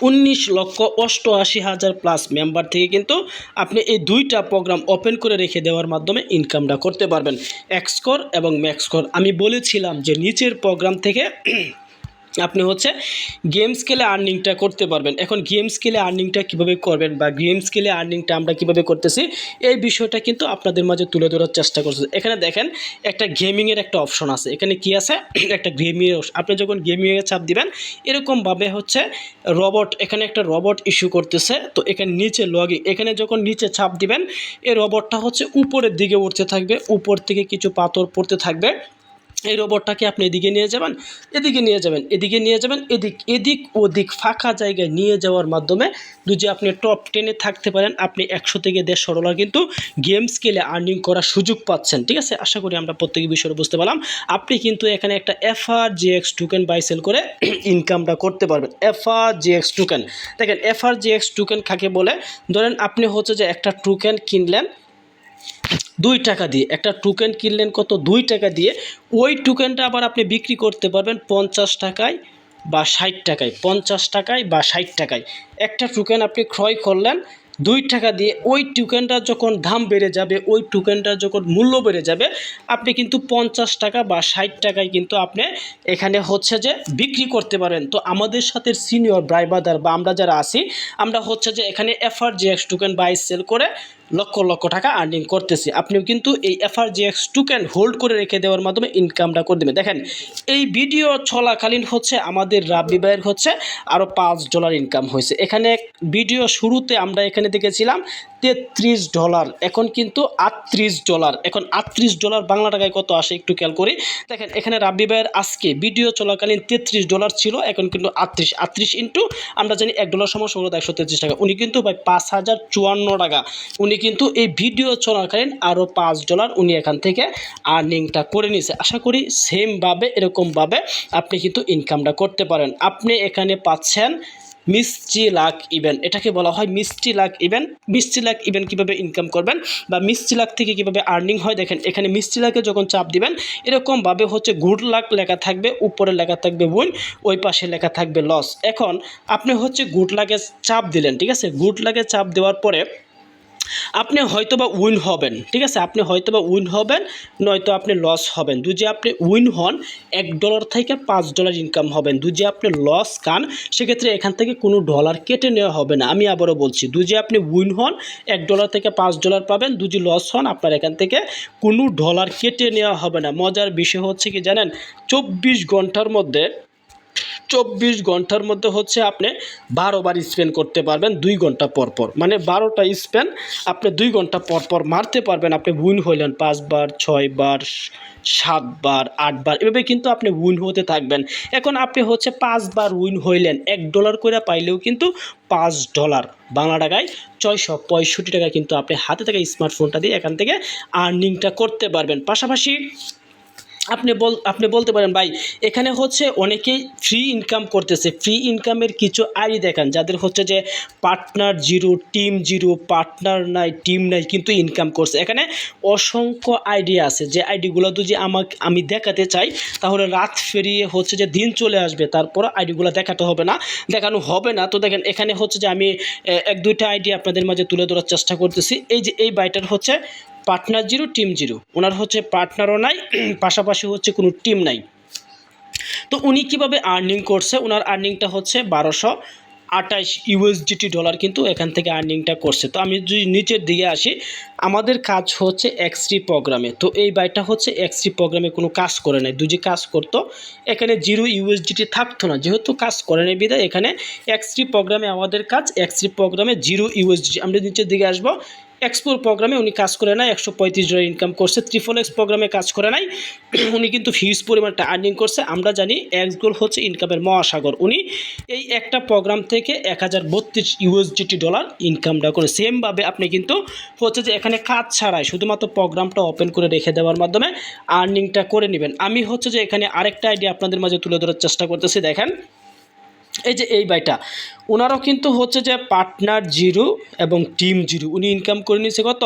19,88,000 প্লাস মেম্বার থেকে কিন্তু আপনি এই দুইটা প্রোগ্রাম ওপেন করে রেখে দেওয়ার মাধ্যমে ইনকামটা করতে পারবেন, এক্সকোর এবং ম্যাক্সকোর। আমি বলেছিলাম যে নিচের প্রোগ্রাম থেকে আপনি হচ্ছে গেম স্কেলে আর্নিংটা করতে পারবেন। এখন গেম স্কেলে আর্নিংটা কীভাবে করবেন বা গেম স্কেলে আর্নিংটা আমরা কীভাবে করতেছি, এই বিষয়টা কিন্তু আপনাদের মাঝে তুলে ধরার চেষ্টা করছি। এখানে দেখেন একটা গেমিংয়ের একটা অপশন আছে, এখানে কি আছে, একটা গেমিংয়ের, আপনি যখন গেমিংয়ে চাপ দিবেন এরকমভাবে হচ্ছে রবট, এখানে একটা রবট ইস্যু করতেছে। তো এখানে নিচে লগইন, এখানে যখন নিচে চাপ দিবেন এই রবটটা হচ্ছে উপরের দিকে উঠতে থাকবে, উপর থেকে কিছু পাথর পড়তে থাকবে। এই রোবটটাকে আপনি এদিকে নিয়ে যাবেন, এদিকে নিয়ে যাবেন, এদিকে নিয়ে যাবেন, এদিক ওদিক ফাঁকা জায়গায় নিয়ে যাওয়ার মাধ্যমে যদি আপনি টপ 10-এ থাকতে পারেন, আপনি 100 থেকে 150 ডলার কিন্তু গেম স্কেলে আর্নিং করার সুযোগ পাচ্ছেন। ঠিক আছে, আশা করি আমরা প্রত্যেক বিষয়টা বুঝতে পারলাম। আপনি কিন্তু এখানে একটা FRGX টোকেন বাই সেল করে ইনকামটা করতে পারবেন। FRGX টোকেন, দেখেন FRGX টোকেন কাকে বলে, ধরেন আপনি হচ্ছে যে একটা টোকেন কিনলেন 2 টাকা দিয়ে, একটা টোকেন কিনলেন কত, 2 টাকা দিয়ে, ওই টোকেনটা আবার আপনি বিক্রি করতে পারবেন 50 টাকায় বা 60 টাকায়, 50 টাকায় বা 60 টাকায়। একটা টোকেন আপনি ক্রয় করলেন 2 টাকা দিয়ে, ওই টোকেনটা যখন দাম বেড়ে যাবে, ওই টোকেনটার যখন মূল্য বেড়ে যাবে, আপনি কিন্তু 50 টাকা বা 60 টাকায় কিন্তু আপনি এখানে হচ্ছে যে বিক্রি করতে পারেন। তো আমাদের সাথে সিনিয়র ব্রাদার বা আমরা যারা আছি, আমরা হচ্ছে যে এখানে FRGX টোকেন বাই সেল করে লক্ষ লক্ষ টাকা আর্নিং করতেছি। আপনিও কিন্তু এই FRGX টোকেন হোল্ড করে রেখে দেওয়ার মাধ্যমে ইনকামটা করে দেবেন। দেখেন এই ভিডিও চলাকালীন হচ্ছে আমাদের রাব্বি ভাইয়ের হচ্ছে আরও $5 ইনকাম হয়েছে। এখানে ভিডিও শুরুতে আমরা এখানে দেখেছিলাম $33, এখন কিন্তু $38। এখন $38 বাংলা টাকায় কত আসে একটু খেয়াল করি। দেখেন এখানে রাব্বি ভাইয়ের আজকে ভিডিও চলাকালীন $33 ছিল, এখন কিন্তু 38 ইন্টু আমরা জানি $1 সমান 133 টাকা। উনি কিন্তু ভাই 5,054 টাকা উনি কিন্তু এই ভিডিও চলাকালীন আরও $5 উনি এখান থেকে আর্নিংটা করে নিয়েছে। আশা করি সেমভাবে এরকমভাবে আপনি কিন্তু ইনকামটা করতে পারেন। আপনি এখানে পাচ্ছেন মিষ্টি লাক ইভেন্ট, এটাকে বলা হয় মিষ্টি লাক ইভেন্ট। মিষ্টি লাক ইভেন্ট কীভাবে ইনকাম করবেন বা মিষ্টি লাক থেকে কীভাবে আর্নিং হয়, দেখেন এখানে মিষ্টি লাকে যখন চাপ দিবেন এরকমভাবে হচ্ছে গুড লাক লেখা থাকবে, উপরে লেখা থাকবে উইন, ওই পাশে লেখা থাকবে লস। এখন আপনি হচ্ছে গুড লাকে চাপ দিলেন, ঠিক আছে, গুড লাকে চাপ দেওয়ার পরে আপনি হয়তোবা উইন হবেন, ঠিক আছে, আপনি হয়তোবা উইন হবেন, নয়তো আপনি লস হবেন। যদি আপনি উইন হন $1 থেকে $5 ইনকাম হবেন। যদি আপনি লস খান সেক্ষেত্রে এখান থেকে কোনো ডলার কেটে নেওয়া হবে না। আমি আবারও বলছি, যদি আপনি উইন হন $1 থেকে $5 পাবেন, যদি লস হন আপনার এখান থেকে কোনো ডলার কেটে নেওয়া হবে না। মজার বিষয় হচ্ছে কি জানেন, 24 ঘন্টার মধ্যে 24 ঘন্টার মধ্যে হচ্ছে আপনি 12 বার স্পেন করতে পারবেন 2 ঘন্টা পর পর, মানে 12টা স্পেন আপনি 2 ঘন্টা পর পর মারতে পারবেন। আপনি উইন হইলেন 5 বার, 6 বার, 7 বার, 8 বার, এভাবে কিন্তু আপনি উইন হতে থাকবেন। এখন আপনি হচ্ছে 5 বার উইন হইলেন, $1 করে পাইলেও কিন্তু $5 বাংলা টাকায় 665 টাকা কিন্তু আপনি হাতে থাকা স্মার্টফোনটা দিয়ে এখান থেকে আর্নিংটা করতে পারবেন। পাশাপাশি আপনি বলতে পারেন ভাই এখানে হচ্ছে অনেকেই ফ্রি ইনকাম করতেছে, ফ্রি ইনকামের কিছু আইডি দেখান যাদের হচ্ছে যে partner zero, team zero, partner নাই, টিম নাই, কিন্তু ইনকাম করছে। এখানে অসংখ্য আইডি আছে, যে আইডিগুলো যদি আমি দেখাতে চাই তাহলে রাত ফেরিয়ে হচ্ছে যে দিন চলে আসবে, তারপর আইডিগুলো দেখানো হবে না। তো দেখেন এখানে হচ্ছে যে আমি 1-2টা আইডি আপনাদের মাঝে তুলে ধরার চেষ্টা করতেছি। এই যে এই বাইটার হচ্ছে পার্টনার জিরো, টিম জিরো, ওনার হচ্ছে পার্টনারও নাই, পাশাপাশি হচ্ছে কোনো টিম নাই। তো উনি কীভাবে আর্নিং করছে, ওনার আর্নিংটা হচ্ছে $1228 কিন্তু এখান থেকে আর্নিংটা করছে। তো আমি যদি নিচের দিকে আসি, আমাদের কাজ হচ্ছে এক্সট্রি প্রোগ্রামে। তো এই বাইটা হচ্ছে এক্সট্রি প্রোগ্রামে কোনো কাজ করে নাই, যে কাজ করতো এখানে $0 থাকতো না, যেহেতু কাজ করে নাই বিধায় এখানে এক্সট্রি প্রোগ্রামে আমাদের কাজ, এক্সট্রি প্রোগ্রামে $0। আমরা নিচের দিকে আসবো, এক্সপোর প্রোগ্রামে উনি কাজ করে নাই, $135 ইনকাম করছে। XXX প্রোগ্রামে কাজ করে নাই, উনি কিন্তু হিউজ পরিমাণটা আর্নিং করছে। আমরা জানি এক্সগোল হচ্ছে ইনকামের মহাসাগর, উনি এই একটা প্রোগ্রাম থেকে $1032 ইনকামটা করে। সেমভাবে আপনি কিন্তু হচ্ছে যে এখানে কাজ ছাড়াই শুধুমাত্র প্রোগ্রামটা ওপেন করে রেখে দেওয়ার মাধ্যমে আর্নিংটা করে নেবেন। আমি হচ্ছে যে এখানে আরেকটা আইডিয়া আপনাদের মাঝে তুলে ধরার চেষ্টা করতেছি। দেখেন এই যে এই বাইটা, ওনারও কিন্তু হচ্ছে যে পার্টনার জিরো এবং টিম জিরো, উনি ইনকাম করে নিয়েছে কত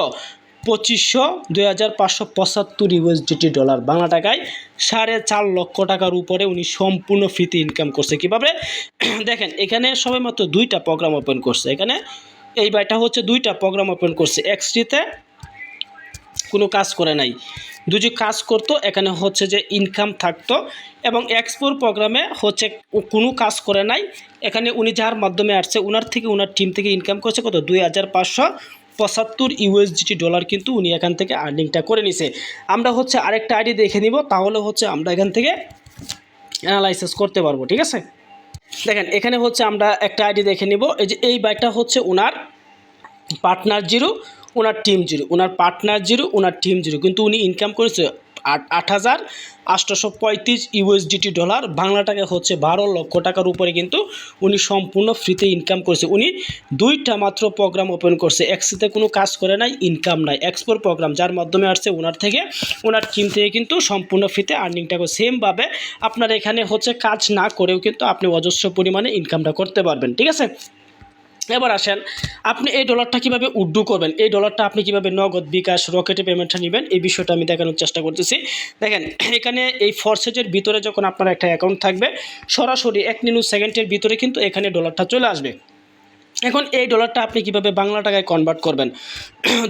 $25,575 বাংলা টাকায় 4.5 লক্ষ টাকার উপরে উনি সম্পূর্ণ ফ্রিতে ইনকাম করছে। কীভাবে দেখেন এখানে সবেমাত্র 2টা প্রোগ্রাম ওপেন করছে, এখানে এই বাইটা হচ্ছে 2টা প্রোগ্রাম ওপেন করছে, এক্সট্রিতে কোনো কাজ করে নাই, যদি কাজ করতো এখানে হচ্ছে যে ইনকাম থাকতো। এবং এক্সপোর প্রোগ্রামে হচ্ছে কোনো কাজ করে নাই, এখানে উনি যার মাধ্যমে আসছে ওনার থেকে, ওনার টিম থেকে ইনকাম করছে কত $2575 কিন্তু উনি এখান থেকে আর্নিংটা করে নিছে। আমরা হচ্ছে আরেকটা আইডি দেখে নিব, তাহলে হচ্ছে আমরা এখান থেকে অ্যানালাইসিস করতে পারবো। ঠিক আছে, দেখেন এখানে হচ্ছে আমরা একটা আইডি দেখে নিব। এই যে এই বাইটা হচ্ছে ওনার পার্টনার জিরো, ওনার টিম জিরো, ওনার পার্টনার জিরো, ওনার টিম জিরো, কিন্তু উনি ইনকাম করেছে $8,835 বাংলা টাকা হচ্ছে 12 লক্ষ টাকার উপরে কিন্তু উনি সম্পূর্ণ ফ্রিতে ইনকাম করেছে। উনি 2টা মাত্র প্রোগ্রাম ওপেন করছে, এক্সিতে কোনো কাজ করে নাই, ইনকাম নাই। এক্সপোর প্রোগ্রাম যার মাধ্যমে আসছে ওনার থেকে, ওনার টিম থেকে কিন্তু সম্পূর্ণ ফ্রিতে আর্নিংটা করে। সেমভাবে আপনার এখানে হচ্ছে কাজ না করেও কিন্তু আপনি অজস্র পরিমাণে ইনকামটা করতে পারবেন। ঠিক আছে, এবার আসেন আপনি এই ডলারটা কীভাবে উইথড্র করবেন, এই ডলারটা আপনি কীভাবে নগদ, বিকাশ, রকেটে পেমেন্টটা নেবেন, এই বিষয়টা আমি দেখানোর চেষ্টা করতেছি। দেখেন এখানে এই ফরসেজের ভিতরে যখন আপনার একটা অ্যাকাউন্ট থাকবে, সরাসরি 1 সেকেন্ডের ভিতরে কিন্তু এখানে ডলারটা চলে আসবে। এখন এই ডলারটা আপনি কিভাবে বাংলা টাকায় কনভার্ট করবেন,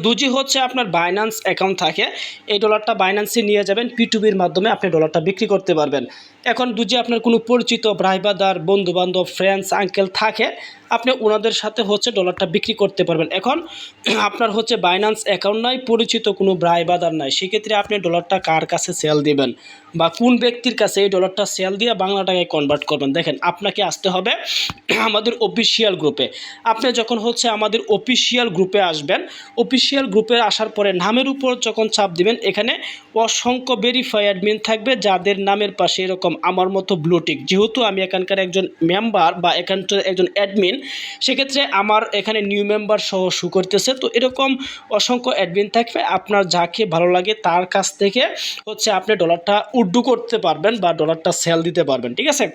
দুজি হচ্ছে আপনার বাইন্যান্স অ্যাকাউন্ট থাকে, এই ডলারটা বাইন্যান্সে নিয়ে যাবেন, P2P মাধ্যমে আপনি ডলারটা বিক্রি করতে পারবেন। এখন দুজি আপনার কোনো পরিচিত ভাইবাদার, বন্ধুবান্ধব, ফ্রেন্ডস, আঙ্কেল থাকে, আপনি ওনাদের সাথে হচ্ছে ডলারটা বিক্রি করতে পারবেন। এখন আপনার হচ্ছে বাইন্যান্স অ্যাকাউন্ট নাই, পরিচিত কোনো ভাইবাদার নাই, সেক্ষেত্রে আপনি ডলারটা কার কাছে সেল দিবেন বা কোন ব্যক্তির কাছে এই ডলারটা সেল দিয়ে বাংলা টাকায় কনভার্ট করবেন। দেখেন আপনাকে আসতে হবে আমাদের অফিসিয়াল গ্রুপে। আপনি যখন হচ্ছে আমাদের অফিসিয়াল গ্রুপে আসবেন, অফিসিয়াল গ্রুপে আসার পরে নামের উপর যখন চাপ দিবেন, এখানে অসংখ্য ভেরিফাই অ্যাডমিন থাকবে যাদের নামের পাশে এরকম আমার মতো ব্লুটিক, যেহেতু আমি এখানকার একজন মেম্বার বা এখানকার একজন অ্যাডমিন, সেক্ষেত্রে আমার এখানে নিউ মেম্বার সহ শু করতেছে। তো এরকম অসংখ্য অ্যাডমিন থাকবে, আপনার যাকে ভালো লাগে তার কাছ থেকে হচ্ছে আপনি ডলারটা উইথড্র করতে পারবেন বা ডলারটা সেল দিতে পারবেন। ঠিক আছে,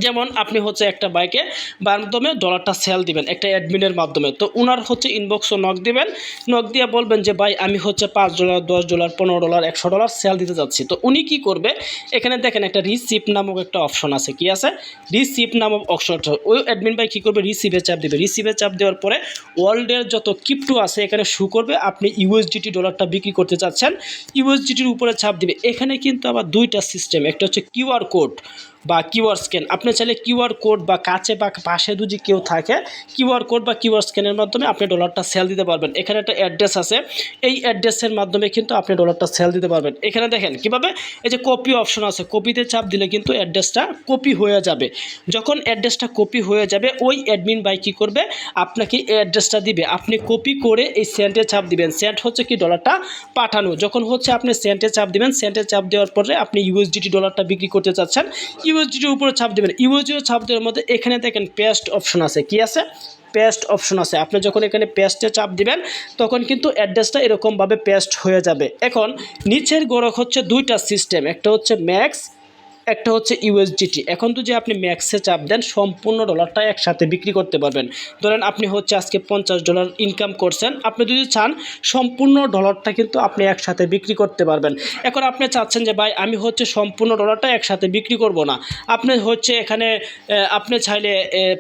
যেমন আপনি হচ্ছে একটা বাইকে মাধ্যমে ডলারটা সেল দিবেন একটা অ্যাডমিনের মাধ্যমে, তো ওনার হচ্ছে ইনবক্সও নক দিবেন, নক দিয়ে বলবেন যে ভাই আমি হচ্ছে $5, $10, $15, $100 সেল দিতে যাচ্ছি। তো উনি কি করবে, এখানে দেখেন একটা রিসিপ্ট নামক একটা অপশন আছে, কি আছে রিসিপ্ট নামক অপশনটা, ওই অ্যাডমিন ভাই কী করবে, রিসিভে চাপ দেবে। রিসিভে চাপ দেওয়ার পরে ওয়ার্ল্ডের যত ক্রিপ্টো আছে এখানে শু করবে, আপনি USDT ডলারটা বিক্রি করতে চাচ্ছেন, USDTর উপরে চাপ দিবে। এখানে কিন্তু আবার 2টা সিস্টেম, একটা হচ্ছে QR কোড, বা কিউআর স্ক্যান, আপনি চাইলে কিউআর কোড বা কাছে বা পাশে যদি কেউ থাকে কিউআর কোড বা কিউআর স্ক্যানের মাধ্যমে আপনি ডলারটা সেল দিতে পারবেন। এখানে একটা অ্যাড্রেস আছে, এই অ্যাড্রেসের মাধ্যমে কিন্তু আপনি ডলারটা সেল দিতে পারবেন। এখানে দেখেন কীভাবে, এই যে কপি অপশন আছে, কপিতে চাপ দিলে কিন্তু অ্যাড্রেসটা কপি হয়ে যাবে। যখন অ্যাড্রেসটা কপি হয়ে যাবে ওই অ্যাডমিন ভাই কী করবে, আপনাকে এই অ্যাড্রেসটা দিবে, আপনি কপি করে এই সেন্টে চাপ দিবেন। সেন্ট হচ্ছে কি ডলারটা পাঠানো। যখন হচ্ছে আপনি সেন্টে চাপ দিবেন, সেন্টে চাপ দেওয়ার পরে আপনি ইউএসডিটি ডলারটা বিক্রি করতে চাচ্ছেন, ইউএসডিটির উপরে চাপ দেবেন। ইউএসডিটি চাপ দেওয়ার মধ্যে এখানে দেখেন পেস্ট অপশন আছে, কি আছে, পেস্ট অপশন আছে। আপনি যখন এখানে পেস্টে চাপ দিবেন তখন কিন্তু অ্যাড্রেসটা এরকমভাবে পেস্ট হয়ে যাবে। এখন নিচের গড়ক হচ্ছে দুইটা সিস্টেম, একটা হচ্ছে ম্যাক্স, একটা হচ্ছে ইউএসডিটি। এখন তো যে আপনি ম্যাক্সে চাপ দেন সম্পূর্ণ ডলারটা একসাথে বিক্রি করতে পারবেন। ধরেন আপনি হচ্ছে আজকে $50 ইনকাম করছেন, আপনি যদি চান সম্পূর্ণ ডলারটা কিন্তু আপনি একসাথে বিক্রি করতে পারবেন। এখন আপনি চাচ্ছেন যে ভাই আমি হচ্ছে সম্পূর্ণ ডলারটা একসাথে বিক্রি করব না, আপনি হচ্ছে এখানে আপনি চাইলে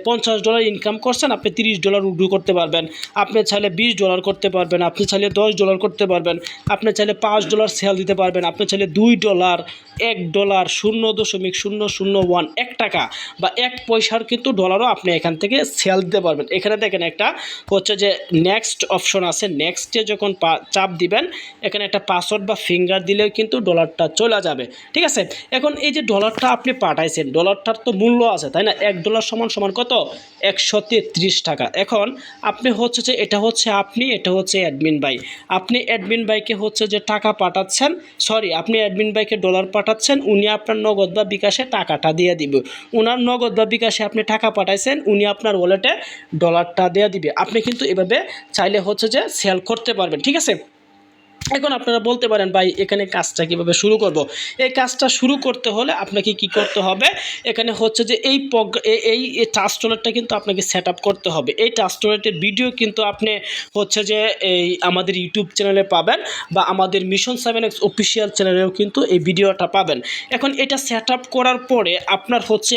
$50 ইনকাম করছেন, আপনি $30 উইথড্র করতে পারবেন, আপনি চাইলে $20 করতে পারবেন, আপনি চাইলে $10 করতে পারবেন, আপনি চাইলে $5 সেল দিতে পারবেন, আপনি চাইলে $2, $1, 0.0001 টাকা বা 1 পয়সার কিন্তু ডলারও আপনি এখান থেকে সেল দিতে পারবেন। এখানে দেখেন একটা হচ্ছে যে নেক্সট অপশন আছে, নেক্সটে যখন চাপ দিবেন এখানে একটা পাসওয়ার্ড বা ফিঙ্গার দিলেও কিন্তু ডলারটা চলে যাবে। ঠিক আছে, এখন এই যে ডলারটা আপনি পাঠাইছেন, ডলারটার তো মূল্য আছে তাই না, $1 সমান কত, 133 টাকা। এখন আপনি হচ্ছে যে এটা হচ্ছে আপনি, এটা হচ্ছে অ্যাডমিন ভাই, আপনি অ্যাডমিন ভাইকে হচ্ছে যে টাকা পাঠাচ্ছেন, সরি আপনি অ্যাডমিন ভাইকে ডলার পাঠাচ্ছেন, উনি আপনার নগদ বা বিকাশে টাকাটা দিয়ে দিবে। ওনার নগদ বা বিকাশে আপনি টাকা পাঠাইছেন, উনি আপনার ওয়ালেটে ডলারটা দিয়ে দিবে। আপনি কিন্তু এভাবে চাইলে হচ্ছে যে সেল করতে পারবেন। ঠিক আছে, এখন আপনারা বলতে পারেন ভাই এখানে কাজটা কীভাবে শুরু করব। এই কাজটা শুরু করতে হলে আপনাকে কি করতে হবে, এখানে হচ্ছে যে এই টাস্ক ওয়ালেটটা কিন্তু আপনাকে সেট আপ করতে হবে। এই টাস্ক ওয়ালেটের ভিডিও কিন্তু আপনি হচ্ছে যে এই আমাদের ইউটিউব চ্যানেলে পাবেন বা আমাদের মিশন 7x অফিসিয়াল চ্যানেলেও কিন্তু এই ভিডিওটা পাবেন। এখন এটা সেট আপ করার পরে আপনার হচ্ছে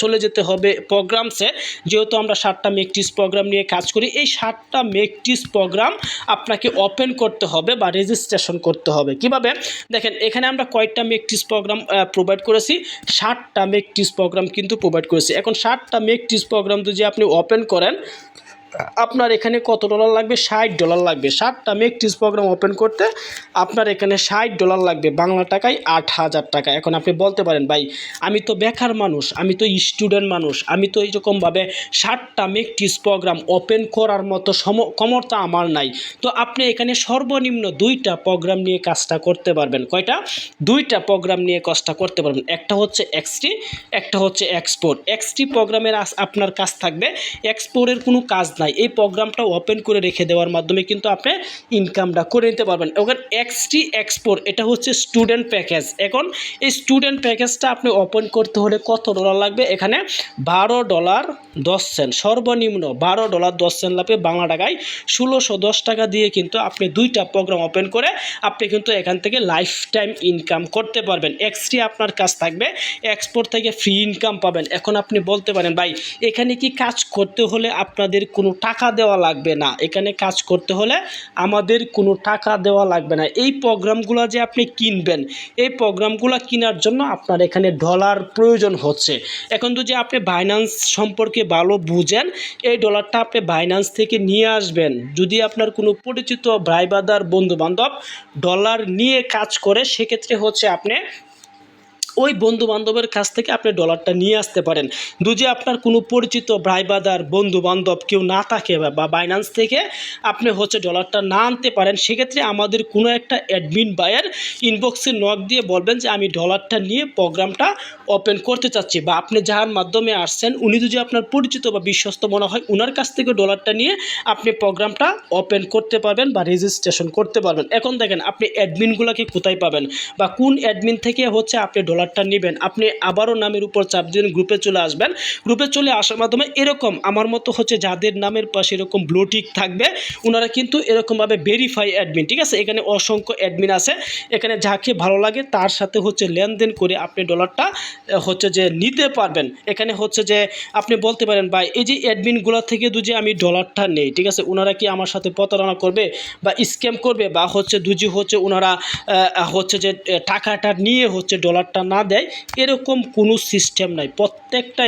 চলে যেতে হবে প্রোগ্রামসে, যেহেতু আমরা 7টা মেকটিস প্রোগ্রাম নিয়ে কাজ করি, এই 7টা মেকটিস প্রোগ্রাম আপনাকে ওপেন করতে হবে বা রেজিস্ট্রেশন করতে হবে। কিভাবে দেখেন, এখানে আমরা কয়েকটা মেকটিস প্রোগ্রাম প্রোভাইড করেছি, 7টা মেকটিস প্রোগ্রাম কিন্তু প্রোভাইড করেছি। এখন 7টা মেকটিস প্রোগ্রাম যদি আপনি ওপেন করেন আপনার এখানে কত ডলার লাগবে, $60 লাগবে। 7টা মেকটিস প্রোগ্রাম ওপেন করতে আপনার এখানে $60 লাগবে, বাংলা টাকায় 8,000 টাকা। এখন আপনি বলতে পারেন ভাই আমি তো বেকার মানুষ, আমি তো স্টুডেন্ট মানুষ, আমি তো এইরকমভাবে 7টা মেকটিস প্রোগ্রাম ওপেন করার মতো ক্ষমতা আমার নাই। তো আপনি এখানে সর্বনিম্ন 2টা প্রোগ্রাম নিয়ে কাজটা করতে পারবেন। কয়টা, 2টা প্রোগ্রাম নিয়ে কাজটা করতে পারবেন। একটা হচ্ছে এক্সটি, একটা হচ্ছে এক্সপোর্ট। এক্সটি প্রোগ্রামের আপনার কাজ থাকবে, এক্সপোর্টের কোনো কাজ নাই, এই প্রোগ্রামটা ওপেন করে রেখে দেওয়ার মাধ্যমে কিন্তু আপনি ইনকামটা করে নিতে পারবেন। এখন এক্সটি এক্সপোর্ট এটা হচ্ছে স্টুডেন্ট প্যাকেজ। এখন এই স্টুডেন্ট প্যাকেজটা আপনি ওপেন করতে হলে কত ডলার লাগবে, এখানে $12.10, সর্বনিম্ন $12.10 লাগবে, বাংলা টাকায় 1610 টাকা দিয়ে কিন্তু আপনি 2টা প্রোগ্রাম ওপেন করে আপনি কিন্তু এখান থেকে লাইফ টাইম ইনকাম করতে পারবেন। এক্সটি আপনার কাজ থাকবে, এক্সপোর্ট থেকে ফ্রি ইনকাম পাবেন। এখন আপনি বলতে পারেন ভাই এখানে কি কাজ করতে হলে আপনাদের কোনো টাকা দেওয়া লাগবে না, এখানে কাজ করতে হলে আমাদের কোনো টাকা দেওয়া লাগবে না। এই প্রোগ্রামগুলো যে আপনি কিনবেন, এই প্রোগ্রামগুলো কেনার জন্য আপনার এখানে ডলার প্রয়োজন হচ্ছে। এখন যদি আপনি বাইন্যান্স সম্পর্কে ভালো বুঝেন, এই ডলারটা আপনি বাইন্যান্স থেকে নিয়ে আসবেন। যদি আপনার কোনো পরিচিত ভাই ব্রাদার বন্ধু বান্ধব ডলার নিয়ে কাজ করে, সেক্ষেত্রে হচ্ছে আপনি ওই বন্ধু বান্ধবের কাছ থেকে আপনি ডলারটা নিয়ে আসতে পারেন। যদি আপনার কোনো পরিচিত ভাই ব্রাদার বন্ধু বান্ধব কেউ না থাকে বা বাইন্যান্স থেকে আপনি হচ্ছে ডলারটা না আনতে পারেন, সেক্ষেত্রে আমাদের কোনো একটা অ্যাডমিন ভাইয়ের ইনবক্সে নক দিয়ে বলবেন যে আমি ডলারটা নিয়ে প্রোগ্রামটা ওপেন করতে চাচ্ছি, বা আপনি যার মাধ্যমে আসছেন উনি যদি আপনার পরিচিত বা বিশ্বস্ত মনে হয় ওনার কাছ থেকে ডলারটা নিয়ে আপনি প্রোগ্রামটা ওপেন করতে পারবেন বা রেজিস্ট্রেশন করতে পারবেন। এখন দেখেন আপনি অ্যাডমিনগুলোকে কোথায় পাবেন বা কোন অ্যাডমিন থেকে হচ্ছে আপনি ডলারটা নেবেন। আপনি আবারও নামের উপর চাপ দিন, গ্রুপে চলে আসবেন। গ্রুপে চলে আসার মাধ্যমে এরকম আমার মতো হচ্ছে যাদের নামের পাশে এরকম ব্লু টিক থাকবে ওনারা কিন্তু এরকমভাবে ভেরিফাই অ্যাডমিন। ঠিক আছে, এখানে অসংখ্য অ্যাডমিন আছে, এখানে যাকে ভালো লাগে তার সাথে হচ্ছে লেনদেন করে আপনি ডলারটা হচ্ছে যে নিতে পারবেন। এখানে হচ্ছে যে আপনি বলতে পারেন ভাই এই যে অ্যাডমিনগুলো থেকে যদি আমি ডলারটা নেই, ঠিক আছে, ওনারা কি আমার সাথে প্রতারণা করবে বা স্ক্যাম করবে, বা হচ্ছে দুজি হচ্ছে ওনারা হচ্ছে যে টাকাটা নিয়ে হচ্ছে ডলারটা না দেয় এরকম কোনো সিস্টেম নাই। প্রত্যেকটা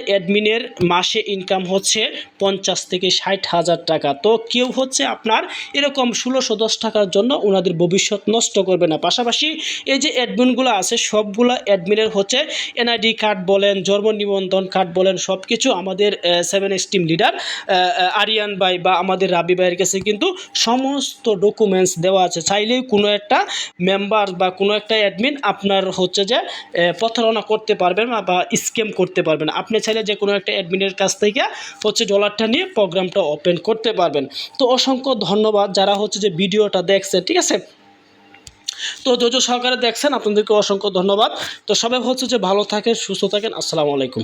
অ্যাডমিনের মাসে ইনকাম হচ্ছে 50 থেকে 60,000 টাকা। তো কেউ হচ্ছে আপনার এরকম 1610 টাকার জন্য ওনাদের ভবিষ্যৎ নষ্ট করবে না। পাশাপাশি এই যে অ্যাডমিনগুলো আছে সবগুলো অ্যাডমিনের হচ্ছে এনআইডি কার্ড বলেন, জন্ম নিবন্ধন কার্ড বলেন, সব কিছু আমাদের 7X টিম লিডার আরিয়ান ভাই বা আমাদের রাবি ভাইয়ের কাছে কিন্তু সমস্ত ডকুমেন্টস দেওয়া আছে। চাইলেই কোনো একটা মেম্বার বা কোনো একটা অ্যাডমিন আপনার হচ্ছে যে প্রতারণা করতে পারবেন না বা স্ক্যাম করতে পারবেন। আপনি চাইলে যে কোনো একটা অ্যাডমিনের কাছ থেকে হচ্ছে ডলারটা নিয়ে প্রোগ্রামটা ওপেন করতে পারবেন। তো অসংখ্য ধন্যবাদ যারা হচ্ছে যে ভিডিওটা দেখছেন, ঠিক আছে। তো ধৈর্য সহকারে দেখছেন, আপনাদেরকে অসংখ্য ধন্যবাদ। তো সবাই হচ্ছে যে ভালো থাকেন, সুস্থ থাকেন। আসসালামু আলাইকুম।